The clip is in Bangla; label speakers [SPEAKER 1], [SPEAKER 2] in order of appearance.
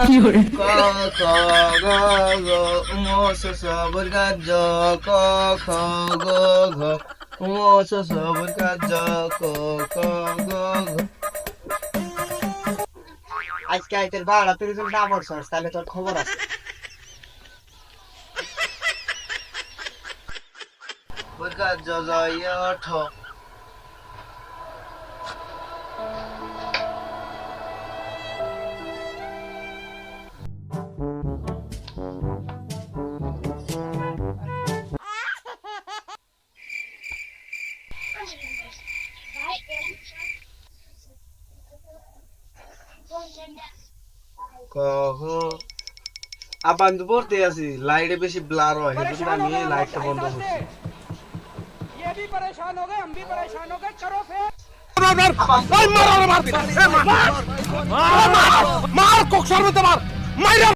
[SPEAKER 1] ক খ গ ঘ ঙ চ ছ বর্গাৎ জ ক খ গ ঘ ঙ চ ছ বর্গাৎ জ ক খ গ ঘ। আজকে আইতের বাড়া তুই যদি না পড়ছস তাহলে তোর খবর আছে। বর্গাৎ জ জ ইয় ঠ। ক খ আবার কিন্তু পড়তে আছি লাইটে বেশি ব্লার হয় সেজন্য আমি লাইটটা বন্ধ করছি।
[SPEAKER 2] ये भी परेशान हो गए, हम भी परेशान हो गए, करो फिर।
[SPEAKER 3] মার কোকসার মধ্যে মার মাইরা